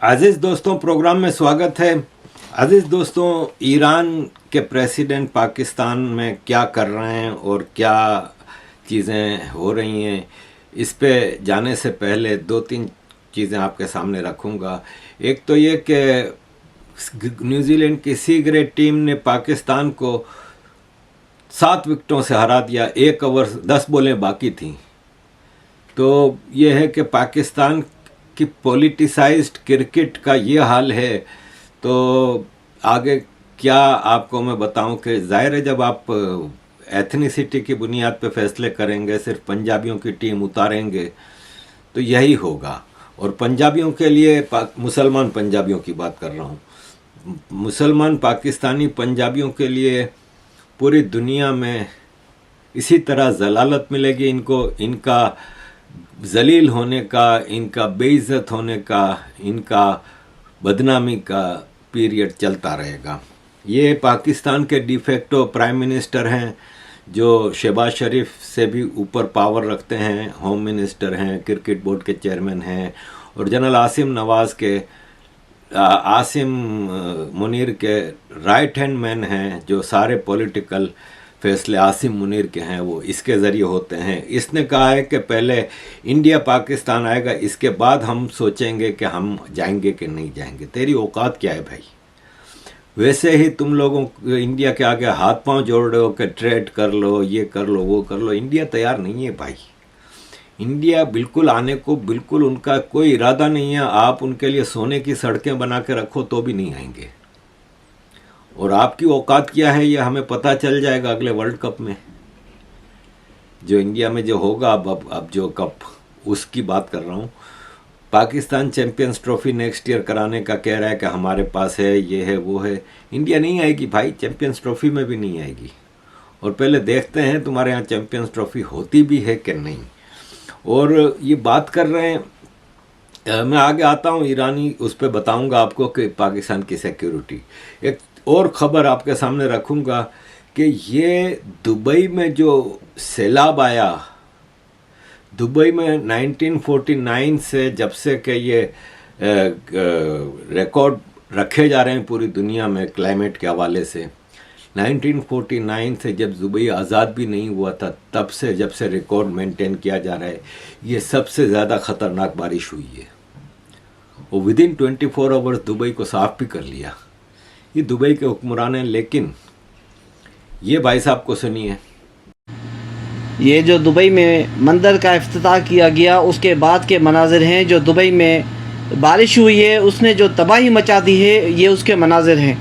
अजीज़ दोस्तों, प्रोग्राम में स्वागत है। अजीज़ दोस्तों, ईरान के प्रेसिडेंट पाकिस्तान में क्या कर रहे हैं और क्या चीज़ें हो रही हैं, इस पे जाने से पहले दो तीन चीज़ें आपके सामने रखूँगा। एक तो ये कि न्यूजीलैंड की सी ग्रेड टीम ने पाकिस्तान को 7 विकेटों से हरा दिया। 1 ओवर 10 बॉलें बाकी थीं। तो ये है कि पाकिस्तान कि पॉलिटिसाइज्ड क्रिकेट का ये हाल है। तो आगे क्या आपको मैं बताऊं कि जाहिर है, जब आप एथनिसिटी की बुनियाद पे फैसले करेंगे, सिर्फ पंजाबियों की टीम उतारेंगे, तो यही होगा। और पंजाबियों के लिए मुसलमान पंजाबियों की बात कर रहा हूँ, मुसलमान पाकिस्तानी पंजाबियों के लिए पूरी दुनिया में इसी तरह जलालत मिलेगी इनको। इनका जलील होने का, इनका बेइज्जत होने का, इनका बदनामी का पीरियड चलता रहेगा। ये पाकिस्तान के डिफेक्टो प्राइम मिनिस्टर हैं, जो शहबाज शरीफ से भी ऊपर पावर रखते हैं, होम मिनिस्टर हैं, क्रिकेट बोर्ड के चेयरमैन हैं, और जनरल आसिम नवाज़ के आसिम मुनीर के राइट हैंड मैन हैं। जो सारे पॉलिटिकल फैसले आसिम मुनीर के हैं वो इसके ज़रिए होते हैं। इसने कहा है कि पहले इंडिया पाकिस्तान आएगा, इसके बाद हम सोचेंगे कि हम जाएंगे कि नहीं जाएंगे। तेरी औकात क्या है भाई? वैसे ही तुम लोगों इंडिया के आगे हाथ पांव जोड़ रहे हो कि ट्रेड कर लो, ये कर लो, वो कर लो। इंडिया तैयार नहीं है भाई। इंडिया बिल्कुल आने को, बिल्कुल उनका कोई इरादा नहीं है। आप उनके लिए सोने की सड़कें बना के रखो तो भी नहीं आएंगे। और आपकी औकात क्या है ये हमें पता चल जाएगा अगले वर्ल्ड कप में, जो इंडिया में जो होगा। अब जो कप, उसकी बात कर रहा हूँ। Pakistan champions trophy next year कराने का कह रहा है कि हमारे पास है, ये है, वो है। इंडिया नहीं आएगी भाई, चैंपियंस ट्रॉफी में भी नहीं आएगी। और पहले देखते हैं तुम्हारे यहाँ चैंपियंस ट्रॉफी होती भी है कि नहीं। और ये बात कर रहे हैं, मैं आगे आता हूँ ईरानी, उस पर बताऊँगा आपको कि पाकिस्तान की सिक्योरिटी। एक और ख़बर आपके सामने रखूँगा कि ये दुबई में जो सैलाब आया, दुबई में 1949 से, जब से कि ये रिकॉर्ड रखे जा रहे हैं पूरी दुनिया में क्लाइमेट के हवाले से, 1949 से जब दुबई आज़ाद भी नहीं हुआ था, तब से जब से रिकॉर्ड मेंटेन किया जा रहा है, ये सबसे ज़्यादा ख़तरनाक बारिश हुई है। और विदिन 24 आवर्स दुबई को साफ भी कर लिया। ये दुबई के हुक्मरान हैं। लेकिन ये भाई साहब को सुनिए। ये जो दुबई में मंदिर का इफ्तिताह किया गया, उसके बाद के मनाजिर हैं। जो दुबई में बारिश हुई है, उसने जो तबाही मचा दी है, ये उसके मनाजिर हैं।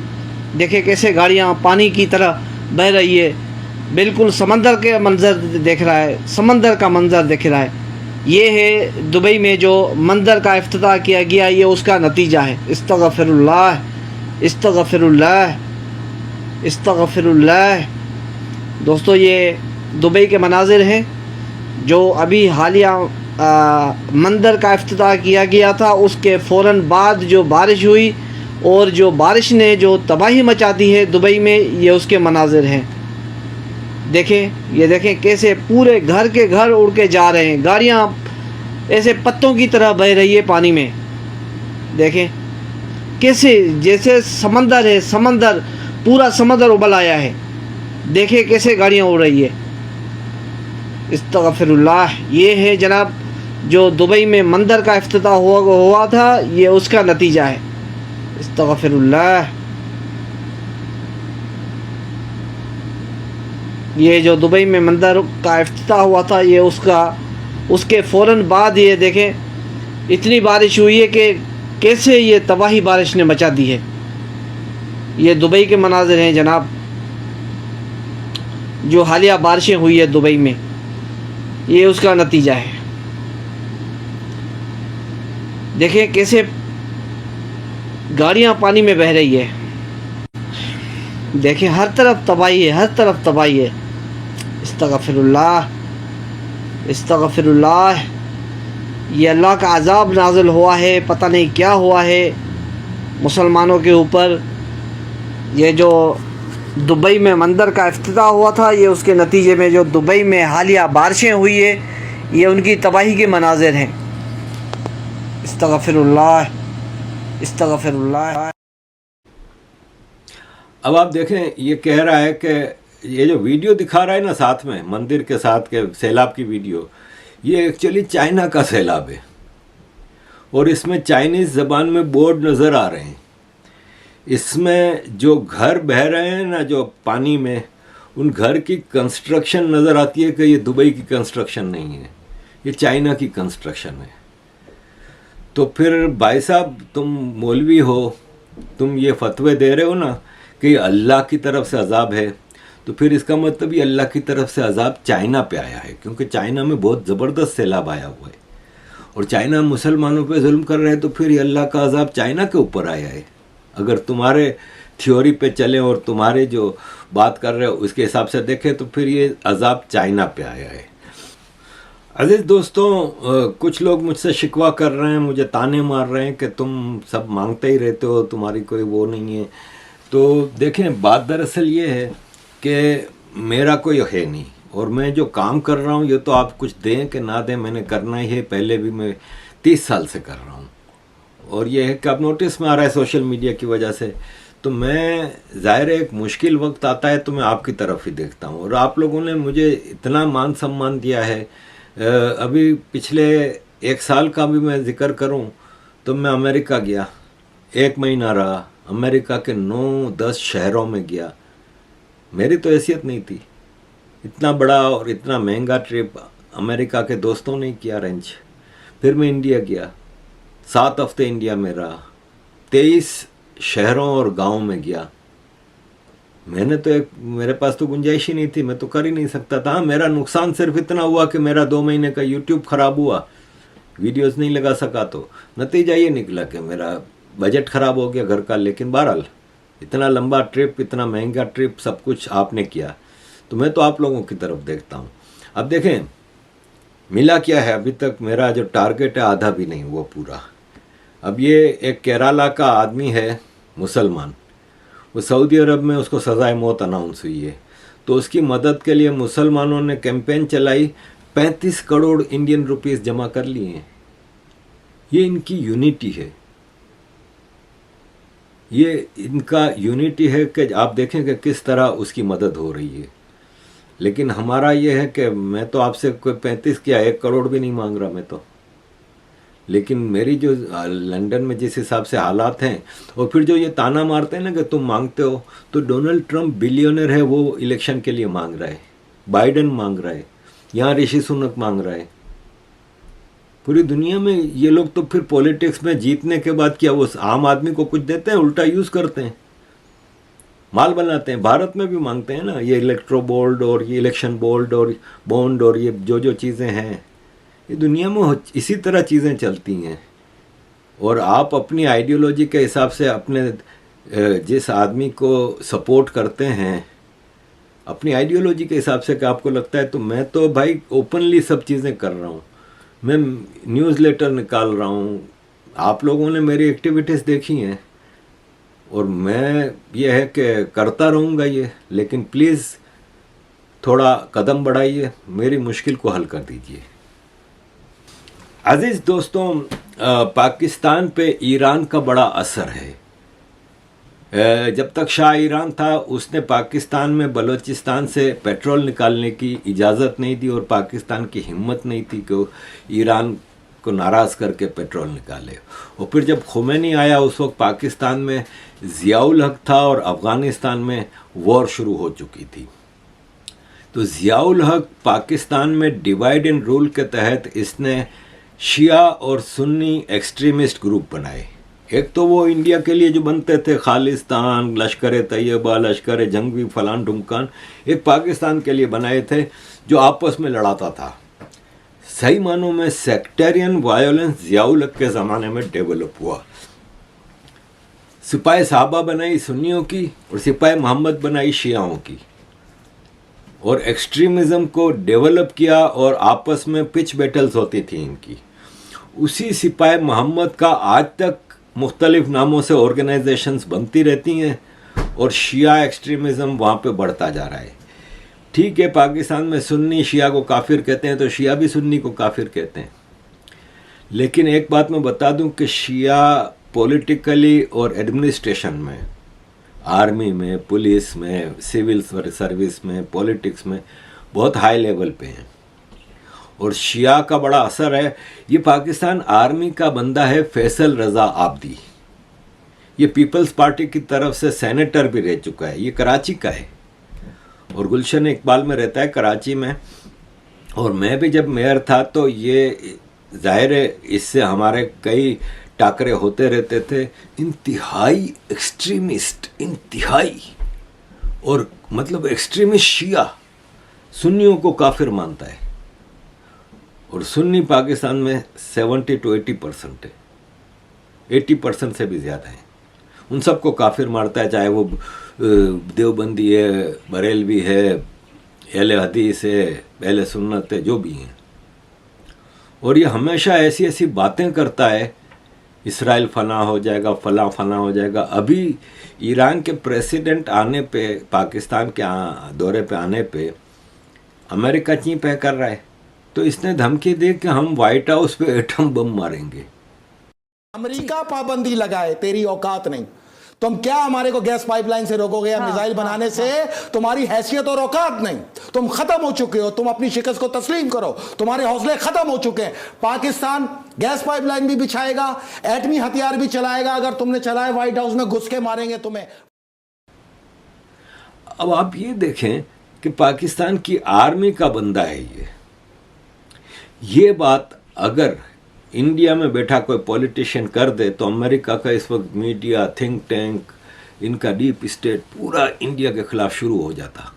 देखे कैसे गाड़ियाँ पानी की तरह बह रही है। बिल्कुल समंदर के मंजर देख रहा है, समंदर का मंजर देख रहा है। ये है दुबई में जो मंदिर का इफ्तिताह किया गया, ये उसका नतीजा है। इस्तगफिरुल्लाह, इस्तगफिरुल्लाह, इस्तगफिरुल्लाह। दोस्तों, ये दुबई के मनाजिर हैं जो अभी हालिया मंदिर का इफ्तिताह किया गया था, उसके फ़ौरन बाद जो बारिश हुई और जो बारिश ने जो तबाही मचा दी है दुबई में, ये उसके मनाजिर हैं। देखें, ये देखें कैसे पूरे घर के घर उड़ के जा रहे हैं। गाड़ियाँ ऐसे पत्तों की तरह बह रही है पानी में। देखें कैसे, जैसे समंदर है, समंदर, पूरा समंदर उबल आया है। देखें कैसे गाड़ियाँ उड़ रही है। इस्तगफिरुल्लाह। ये है जनाब जो दुबई में मंदिर का इफ्तिताह हुआ था, ये उसका नतीजा है। इस्तगफिरुल्लाह। ये जो दुबई में मंदिर का इफ्तिताह हुआ था, ये उसके फ़ौरन बाद ये देखें इतनी बारिश हुई है कि कैसे ये तबाही बारिश ने मचा दी है। ये दुबई के मनाजिर हैं जनाब, जो हालिया बारिशें हुई है दुबई में, ये उसका नतीजा है। देखें कैसे गाड़ियाँ पानी में बह रही है। देखें हर तरफ तबाही है, हर तरफ तबाही है। इस्तगफिरुल्लाह, इस्तगफिरुल्लाह। ये अल्लाह का अज़ाब नाज़िल हुआ है, पता नहीं क्या हुआ है मुसलमानों के ऊपर। ये जो दुबई में मंदिर का इफ्तिताह हुआ था, ये उसके नतीजे में जो दुबई में हालिया बारिशें हुई है, ये उनकी तबाही के मनाजिर हैं। इस्तगफिरुल्लाह। इस्तगफिरुल्लाह। अब आप देखें, ये कह रहा है कि ये जो वीडियो दिखा रहा है ना साथ में, मंदिर के साथ के सैलाब की वीडियो, ये एक्चुअली चाइना का सैलाब है और इसमें चाइनीज़ ज़बान में बोर्ड नज़र आ रहे हैं। इसमें जो घर बह रहे हैं ना जो पानी में, उन घर की कंस्ट्रक्शन नज़र आती है कि ये दुबई की कंस्ट्रक्शन नहीं है, ये चाइना की कंस्ट्रक्शन है। तो फिर भाई साहब, तुम मौलवी हो, तुम ये फतवे दे रहे हो ना कि अल्लाह की तरफ से अजाब है, तो फिर इसका मतलब ये अल्लाह की तरफ से अजाब चाइना पे आया है, क्योंकि चाइना में बहुत ज़बरदस्त सैलाब आया हुआ है और चाइना मुसलमानों पे जुल्म कर रहे हैं, तो फिर ये अल्लाह का अजाब चाइना के ऊपर आया है। अगर तुम्हारे थ्योरी पे चलें और तुम्हारे जो बात कर रहे हो उसके हिसाब से देखें तो फिर ये अजाब चाइना पे आया है। अजीज़ दोस्तों, कुछ लोग मुझसे शिकवा कर रहे हैं, मुझे ताने मार रहे हैं कि तुम सब मांगते ही रहते हो, तुम्हारी कोई वो नहीं है। तो देखें, बात दरअसल ये है कि मेरा कोई है नहीं और मैं जो काम कर रहा हूँ ये तो आप कुछ दें कि ना दें, मैंने करना ही है, पहले भी मैं 30 साल से कर रहा हूँ। और ये है कि अब नोटिस में आ रहा है सोशल मीडिया की वजह से, तो मैं ज़ाहिर है एक मुश्किल वक्त आता है तो मैं आपकी तरफ ही देखता हूँ। और आप लोगों ने मुझे इतना मान सम्मान दिया है, अभी पिछले 1 साल का भी मैं जिक्र करूँ तो मैं अमेरिका गया, 1 महीना रहा, अमेरिका के 9-10 शहरों में गया। मेरी तो हैसियत नहीं थी, इतना बड़ा और इतना महंगा ट्रिप अमेरिका के दोस्तों ने किया अरेंज। फिर मैं इंडिया गया, 7 हफ्ते इंडिया में रहा, 23 शहरों और गाँव में गया। मैंने तो मेरे पास तो गुंजाइश ही नहीं थी, मैं तो कर ही नहीं सकता था। मेरा नुकसान सिर्फ इतना हुआ कि मेरा 2 महीने का यूट्यूब ख़राब हुआ, वीडियोस नहीं लगा सका, तो नतीजा ये निकला कि मेरा बजट ख़राब हो गया घर का। लेकिन बहरहाल इतना लंबा ट्रिप, इतना महंगा ट्रिप, सब कुछ आपने किया, तो मैं तो आप लोगों की तरफ देखता हूँ। अब देखें मिला क्या है, अभी तक मेरा जो टारगेट है आधा भी नहीं हुआ पूरा। अब ये एक केरला का आदमी है मुसलमान, वो सऊदी अरब में उसको सज़ाए मौत अनाउंस हुई है, तो उसकी मदद के लिए मुसलमानों ने कैंपेन चलाई, 35 करोड़ इंडियन रुपीस जमा कर लिए हैं। ये इनकी यूनिटी है, ये इनका यूनिटी है कि आप देखें कि किस तरह उसकी मदद हो रही है। लेकिन हमारा ये है कि मैं तो आपसे कोई 35 क्या 1 करोड़ भी नहीं मांग रहा मैं तो, लेकिन मेरी जो लंदन में जिस हिसाब से हालात हैं, और फिर जो ये ताना मारते हैं ना कि तुम मांगते हो, तो डोनाल्ड ट्रंप बिलियनर है, वो इलेक्शन के लिए मांग रहा है, बाइडन मांग रहा है, यहाँ ऋषि सुनक मांग रहा है। पूरी दुनिया में ये लोग तो फिर पॉलिटिक्स में जीतने के बाद क्या वो आम आदमी को कुछ देते हैं, उल्टा यूज़ करते हैं, माल बनाते हैं। भारत में भी मांगते हैं ना, ये इलेक्ट्रो बोल्ड और ये इलेक्शन बोल्ड और बॉन्ड और ये जो चीज़ें हैं, ये दुनिया में इसी तरह चीज़ें चलती हैं। और आप अपनी आइडियोलॉजी के हिसाब से अपने जिस आदमी को सपोर्ट करते हैं, अपनी आइडियोलॉजी के हिसाब से कि आपको लगता है, तो मैं तो भाई ओपनली सब चीज़ें कर रहा हूँ, मैं न्यूज़लेटर निकाल रहा हूँ, आप लोगों ने मेरी एक्टिविटीज़ देखी हैं और मैं ये है कि करता रहूँगा ये। लेकिन प्लीज़ थोड़ा कदम बढ़ाइए, मेरी मुश्किल को हल कर दीजिए। अजीज़ दोस्तों, पाकिस्तान पे ईरान का बड़ा असर है। जब तक शाह ईरान था उसने पाकिस्तान में बलूचिस्तान से पेट्रोल निकालने की इजाज़त नहीं दी और पाकिस्तान की हिम्मत नहीं थी कि ईरान को नाराज़ करके पेट्रोल निकाले। और फिर जब खुमैनी आया उस वक्त पाकिस्तान में ज़ियाउल हक था और अफ़गानिस्तान में वॉर शुरू हो चुकी थी। तो ज़ियाउल हक पाकिस्तान में डिवाइड एंड रूल के तहत इसने शिया और सुन्नी एक्सट्रीमिस्ट ग्रुप बनाए। एक तो वो इंडिया के लिए जो बनते थे, खालिस्तान, लश्कर तैयबा, लश्कर जंगवी, फलान ढुमकान, एक पाकिस्तान के लिए बनाए थे जो आपस में लड़ाता था। सही मानों में सेक्टेरियन वायोलेंस ज़ियाउल हक के ज़माने में डेवलप हुआ। सिपाही साहबा बनाई सुन्नियों की और सिपाही मोहम्मद बनाई शियाओं की, और एक्सट्रीमिज़म को डेवलप किया और आपस में पिच बैटल्स होती थी इनकी। उसी सिपाही मोहम्मद का आज तक मुख्तलिफ नामों से ऑर्गेनाइजेशंस बनती रहती हैं और शिया एक्सट्रीमिज़म वहाँ पे बढ़ता जा रहा है। ठीक है, पाकिस्तान में सुन्नी शिया को काफिर कहते हैं तो शिया भी सुन्नी को काफिर कहते हैं। लेकिन एक बात मैं बता दूं कि शिया पॉलिटिकली और एडमिनिस्ट्रेशन में, आर्मी में, पुलिस में, सिविल सर्विस में, पॉलिटिक्स में बहुत हाई लेवल पे हैं। और शिया का बड़ा असर है। ये पाकिस्तान आर्मी का बंदा है फैसल रजा आब्दी, ये पीपल्स पार्टी की तरफ से सेनेटर भी रह चुका है, ये कराची का है और गुलशन इकबाल में रहता है कराची में। और मैं भी जब मेयर था तो ये जाहिर है इससे हमारे कई टाकरे होते रहते थे। इंतहाई एक्सट्रीमिस्ट, इंतहाई, और मतलब एक्सट्रीमिस्ट शिया सुन्नियों को काफिर मानता है। और सुन्नी पाकिस्तान में 70 to 80% है, 80% से भी ज़्यादा है। उन सबको काफिर मारता है, चाहे वो देवबंदी है, बरेलवी है, अहले हदीस है, अहले सुन्नत है, जो भी हैं। और ये हमेशा ऐसी ऐसी बातें करता है, इसराइल फना हो जाएगा, फना हो जाएगा। अभी ईरान के प्रेसिडेंट आने पे, पाकिस्तान के दौरे पे आने पे अमेरिका चीं पे कर रहा है, तो इसने धमकी दी कि हम व्हाइट हाउस पे एटम बम मारेंगे। अमेरिका पाबंदी लगाए, तेरी औकात नहीं। तुम क्या हमारे को गैस पाइपलाइन से रोकोगे या मिसाइल बनाने से? तुम्हारी हैसियत और औकात नहीं। तुम खत्म हो चुके हो, तुम अपनी शिकस्त को तस्लीम करो, तुम्हारे हौसले खत्म हो चुके हैं। पाकिस्तान गैस पाइपलाइन भी बिछाएगा, एटमी हथियार भी चलाएगा, अगर तुमने चलाए व्हाइट हाउस में घुस के मारेंगे तुम्हें। अब आप ये देखें कि पाकिस्तान की आर्मी का बंदा है ये बात अगर इंडिया में बैठा कोई पॉलिटिशियन कर दे तो अमेरिका का इस वक्त मीडिया, थिंक टैंक, इनका डीप स्टेट पूरा इंडिया के खिलाफ शुरू हो जाता।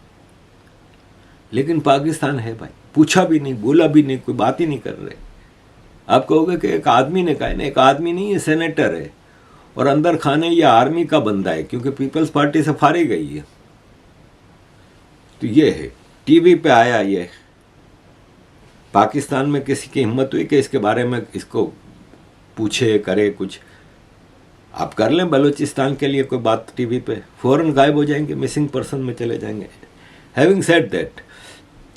लेकिन पाकिस्तान है भाई, पूछा भी नहीं, बोला भी नहीं, कोई बात ही नहीं कर रहे। आप कहोगे कि एक आदमी ने कहा, एक आदमी नहीं, ये सेनेटर है और अंदर खाने ये आर्मी का बंदा है, क्योंकि पीपल्स पार्टी से फाड़ी गई है। तो ये है, टीवी पे आया ये। पाकिस्तान में किसी की हिम्मत हुई कि इसके बारे में इसको पूछे, करे कुछ? आप कर लें बलूचिस्तान के लिए कोई बात टीवी पे, फौरन गायब हो जाएंगे, मिसिंग पर्सन में चले जाएंगे। हैविंग सेड दैट,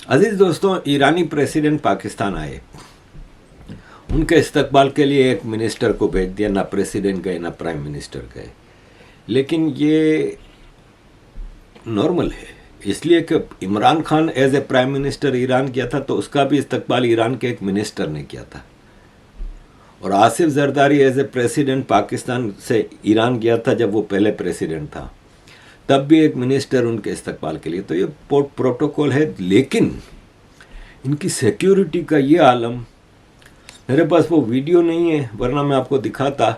अजीज दोस्तों, ईरानी प्रेसिडेंट पाकिस्तान आए, उनके इस्तकबाल के लिए एक मिनिस्टर को भेज दिया, ना प्रेसिडेंट गए ना प्राइम मिनिस्टर गए। लेकिन ये नॉर्मल है, इसलिए कि Imran Khan as a prime minister Iran किया था तो उसका भी इस्तकबाल ईरान के एक मिनिस्टर ने किया था। और Asif Zardari as a president Pakistan से ईरान गया था जब वो पहले प्रेसिडेंट था, तब भी एक मिनिस्टर उनके इस्तकबाल के लिए। तो ये प्रोटोकॉल है। लेकिन इनकी सिक्योरिटी का ये आलम, मेरे पास वो वीडियो नहीं है वरना मैं आपको दिखाता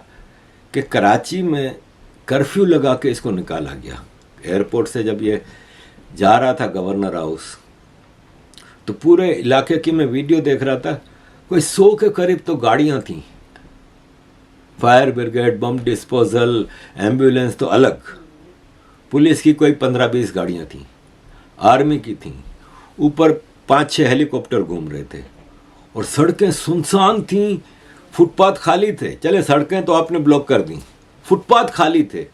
कि कराची में कर्फ्यू लगा के इसको निकाला गया। एयरपोर्ट से जब ये जा रहा था गवर्नर हाउस, तो पूरे इलाके की मैं वीडियो देख रहा था, कोई 100 के करीब तो गाड़ियां थी, fire brigade, bomb disposal, ambulance तो अलग, पुलिस की कोई 15-20 गाड़ियां थी, आर्मी की थी, ऊपर 5-6 हेलीकॉप्टर घूम रहे थे और सड़कें सुनसान थी, फुटपाथ खाली थे। चले सड़कें तो आपने ब्लॉक कर दी, फुटपाथ खाली थे।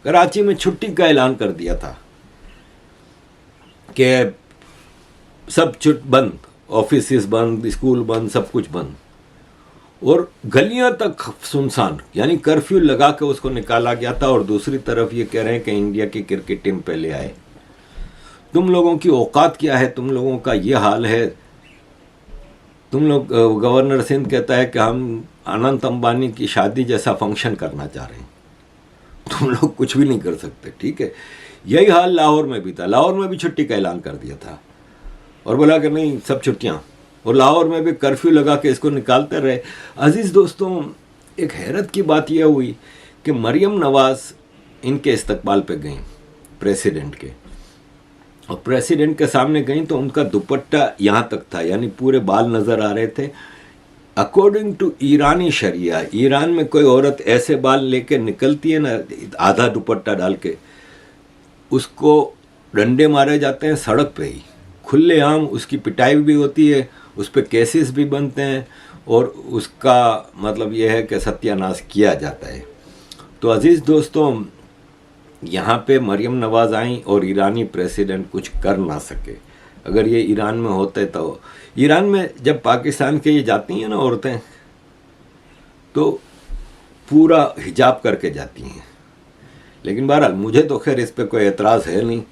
कराची में छुट्टी का ऐलान कर दिया था कि सब बंद, ऑफिस बंद, स्कूल बंद, सब कुछ बंद, और गलियां तक सुनसान, यानी कर्फ्यू लगा के उसको निकाला गया था। और दूसरी तरफ ये कह रहे हैं कि इंडिया की क्रिकेट टीम पहले आए। तुम लोगों की औकात क्या है? तुम लोगों का ये हाल है। तुम लोग, गवर्नर सिंध कहता है कि हम अनंत अंबानी की शादी जैसा फंक्शन करना चाह रहे हैं, तुम लोग कुछ भी नहीं कर सकते, ठीक है। यही हाल लाहौर में भी था, लाहौर में भी छुट्टी का ऐलान कर दिया था और बोला कि नहीं सब छुट्टियां, और लाहौर में भी कर्फ्यू लगा के इसको निकालते रहे। अजीज दोस्तों, एक हैरत की बात यह हुई कि मरियम नवाज इनके इस्तकबाल पे गई प्रेसिडेंट के, और प्रेसिडेंट के सामने गई तो उनका दुपट्टा यहाँ तक था, यानी पूरे बाल नजर आ रहे थे। अकॉर्डिंग टू ईरानी शरिया, ईरान में कोई औरत ऐसे बाल लेके निकलती है ना, आधा दुपट्टा डाल के, उसको डंडे मारे जाते हैं सड़क पे ही, खुलेआम उसकी पिटाई भी होती है, उस पर केसेस भी बनते हैं, और उसका मतलब यह है कि सत्यानाश किया जाता है। तो अजीज़ दोस्तों, यहाँ पे मरियम नवाज आई और ईरानी प्रेसिडेंट कुछ कर ना सके। अगर ये ईरान में होते तो, ईरान में जब पाकिस्तान के ये जाती हैं ना औरतें, तो पूरा हिजाब करके जाती हैं। लेकिन बहरहाल मुझे तो खैर इस पर कोई एतराज़ है नहीं।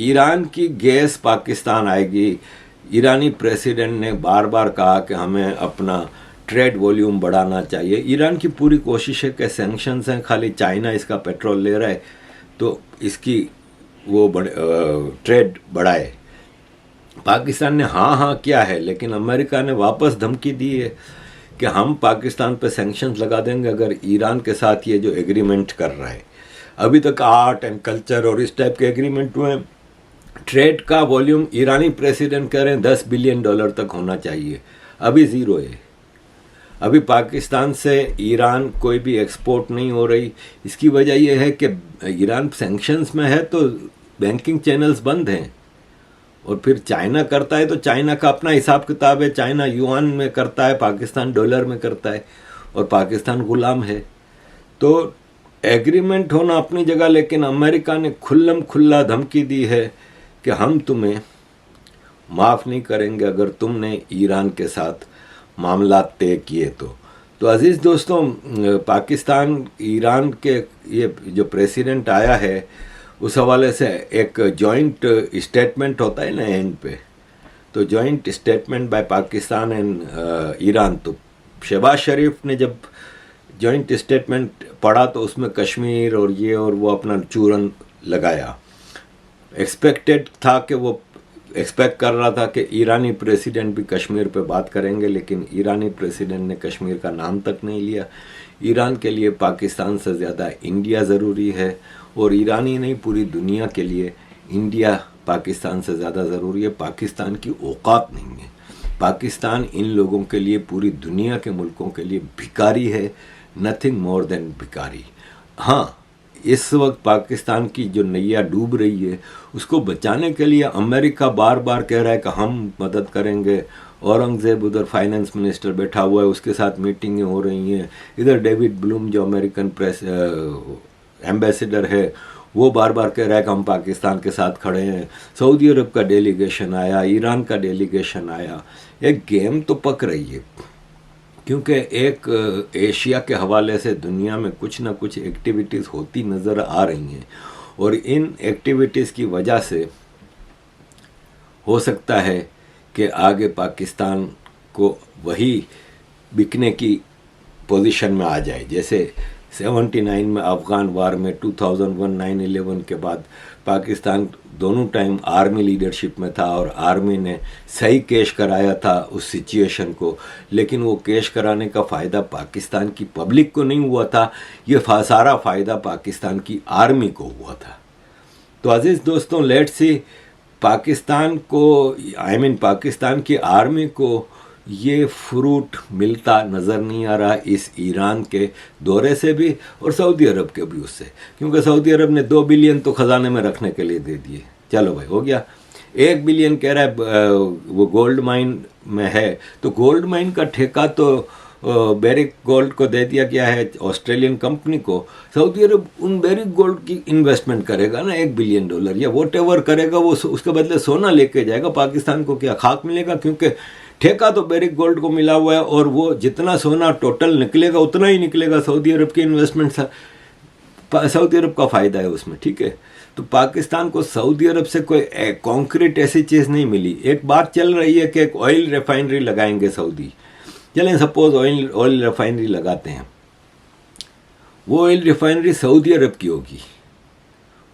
ईरान की गैस पाकिस्तान आएगी। ईरानी प्रेसिडेंट ने बार बार कहा कि हमें अपना ट्रेड वॉल्यूम बढ़ाना चाहिए। ईरान की पूरी कोशिश है कि सैंक्शंस हैं, खाली चाइना इसका पेट्रोल ले रहा है तो इसकी वो ट्रेड बढ़ाए। पाकिस्तान ने हाँ किया है, लेकिन अमेरिका ने वापस धमकी दी है कि हम पाकिस्तान पे सैंक्शंस लगा देंगे अगर ईरान के साथ ये जो एग्रीमेंट कर रहा है। अभी तक आर्ट एंड कल्चर और इस टाइप के एग्रीमेंट हुए हैं। ट्रेड का वॉल्यूम ईरानी प्रेसिडेंट कह रहे हैं $10 बिलियन तक होना चाहिए, अभी ज़ीरो है। अभी पाकिस्तान से ईरान कोई भी एक्सपोर्ट नहीं हो रही। इसकी वजह यह है कि ईरान सैंक्शंस में है तो बैंकिंग चैनल्स बंद हैं, और फिर चाइना करता है तो चाइना का अपना हिसाब किताब है। चाइना युआन में करता है, पाकिस्तान डॉलर में करता है, और पाकिस्तान गुलाम है। तो एग्रीमेंट होना अपनी जगह, लेकिन अमेरिका ने खुल्लम खुल्ला धमकी दी है कि हम तुम्हें माफ़ नहीं करेंगे अगर तुमने ईरान के साथ मामला तय किए तो अज़ीज़ दोस्तों, पाकिस्तान ईरान के ये जो प्रेसिडेंट आया है उस हवाले से एक जॉइंट स्टेटमेंट होता है ना एंड पे, तो joint statement by Pakistan and Iran. तो शहबाज शरीफ ने जब जॉइंट स्टेटमेंट पढ़ा तो उसमें कश्मीर और ये और वो अपना चूरन लगाया। एक्सपेक्टेड था कि वो एक्सपेक्ट कर रहा था कि ईरानी प्रेसिडेंट भी कश्मीर पे बात करेंगे, लेकिन ईरानी प्रेसिडेंट ने कश्मीर का नाम तक नहीं लिया। ईरान के लिए पाकिस्तान से ज़्यादा इंडिया ज़रूरी है, और ईरानी नहीं पूरी दुनिया के लिए इंडिया पाकिस्तान से ज़्यादा ज़रूरी है। पाकिस्तान की औकात नहीं है। पाकिस्तान इन लोगों के लिए, पूरी दुनिया के मुल्कों के लिए भिखारी है, नथिंग मोर देन भिखारी। हाँ, इस वक्त पाकिस्तान की जो नैया डूब रही है उसको बचाने के लिए अमेरिका बार बार कह रहा है कि हम मदद करेंगे। औरंगज़ेब उधर फाइनेंस मिनिस्टर बैठा हुआ है, उसके साथ मीटिंगें हो रही हैं। इधर डेविड ब्लूम जो अमेरिकन प्रेस एम्बेसडर है वो बार बार कह रहा है कि हम पाकिस्तान के साथ खड़े हैं। सऊदी अरब का डेलीगेशन आया, ईरान का डेलीगेशन आया। एक गेम तो पक रही है, क्योंकि एक एशिया के हवाले से दुनिया में कुछ ना कुछ एक्टिविटीज़ होती नज़र आ रही हैं, और इन एक्टिविटीज़ की वजह से हो सकता है कि आगे पाकिस्तान को वही बिकने की पोजीशन में आ जाए। जैसे 79 में अफ़गान वार में, 2001 9/11 के बाद पाकिस्तान दोनों टाइम आर्मी लीडरशिप में था, और आर्मी ने सही कैश कराया था उस सिचुएशन को, लेकिन वो कैश कराने का फ़ायदा पाकिस्तान की पब्लिक को नहीं हुआ था, ये सारा फ़ायदा पाकिस्तान की आर्मी को हुआ था। तो अज़ीज़ दोस्तों, लेट्स सी पाकिस्तान को, पाकिस्तान की आर्मी को ये फ्रूट मिलता नज़र नहीं आ रहा इस ईरान के दौरे से भी, और सऊदी अरब के भी उससे, क्योंकि सऊदी अरब ने 2 बिलियन तो ख़जाने में रखने के लिए दे दिए। चलो भाई, हो गया। 1 बिलियन कह रहा है वो गोल्ड माइन में है, तो गोल्ड माइन का ठेका तो बेरिक गोल्ड को दे दिया गया है, ऑस्ट्रेलियन कंपनी को। सऊदी अरब उन बेरिक गोल्ड की इन्वेस्टमेंट करेगा ना, $1 बिलियन या वॉट एवर करेगा, वो उसके बदले सोना लेके जाएगा। पाकिस्तान को क्या खाक मिलेगा, क्योंकि ठेका तो बेरिक गोल्ड को मिला हुआ है, और वो जितना सोना टोटल निकलेगा उतना ही निकलेगा। सऊदी अरब की इन्वेस्टमेंट, सऊदी अरब का फ़ायदा है उसमें, ठीक है। तो पाकिस्तान को सऊदी अरब से कोई कॉन्क्रीट ऐसी चीज़ नहीं मिली। एक बात चल रही है कि एक ऑयल रिफाइनरी लगाएंगे सऊदी। चलें, सपोज ऑयल रिफाइनरी लगाते हैं, वो ऑयल रिफाइनरी सऊदी अरब की होगी,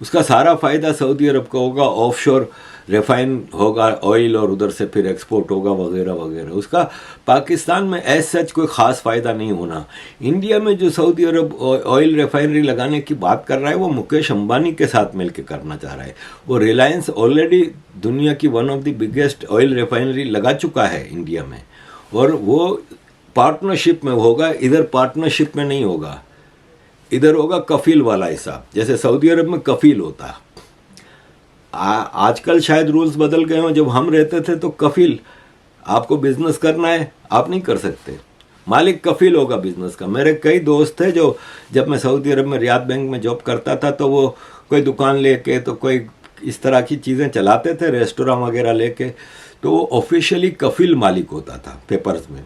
उसका सारा फ़ायदा सऊदी अरब का होगा। ऑफशोर रिफाइन होगा ऑयल, और उधर से फिर एक्सपोर्ट होगा वगैरह वगैरह। उसका पाकिस्तान में एज सच कोई ख़ास फ़ायदा नहीं होना। इंडिया में जो सऊदी अरब ऑयल रिफाइनरी लगाने की बात कर रहा है, वो मुकेश अंबानी के साथ मिलकर करना चाह रहा है। वो रिलायंस ऑलरेडी दुनिया की one of the biggest oil refinery लगा चुका है इंडिया में, और वो पार्टनरशिप में होगा। इधर पार्टनरशिप में नहीं होगा, इधर होगा कफील वाला हिसाब, जैसे सऊदी अरब में कफील होता है। आजकल शायद रूल्स बदल गए हों। जब हम रहते थे तो कफील, आपको बिजनेस करना है आप नहीं कर सकते, मालिक कफील होगा बिजनेस का। मेरे कई दोस्त थे जो, जब मैं सऊदी अरब में रियाद बैंक में जॉब करता था, तो वो कोई दुकान लेके, तो कोई इस तरह की चीज़ें चलाते थे, रेस्टोरेंट वगैरह लेके, तो वो ऑफिशियली कफील मालिक होता था पेपर्स में।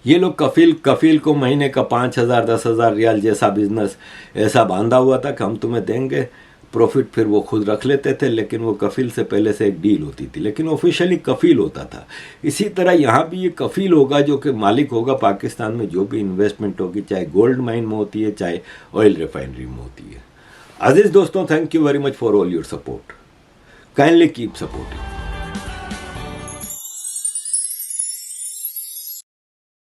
ये लोग कफील को महीने का 5,000 10,000 रियाल जैसा बिजनेस ऐसा बांधा हुआ था कि हम तुम्हें देंगे प्रॉफिट, फिर वो खुद रख लेते थे, लेकिन वो कफील से पहले से एक डील होती थी, लेकिन ऑफिशियली कफील होता था। इसी तरह यहाँ भी ये कफील होगा जो कि मालिक होगा पाकिस्तान में जो भी इन्वेस्टमेंट होगी, चाहे गोल्ड माइन में होती है चाहे ऑयल रिफाइनरी में होती है। अजीज दोस्तों, thank you very much for all your support, kindly keep supporting.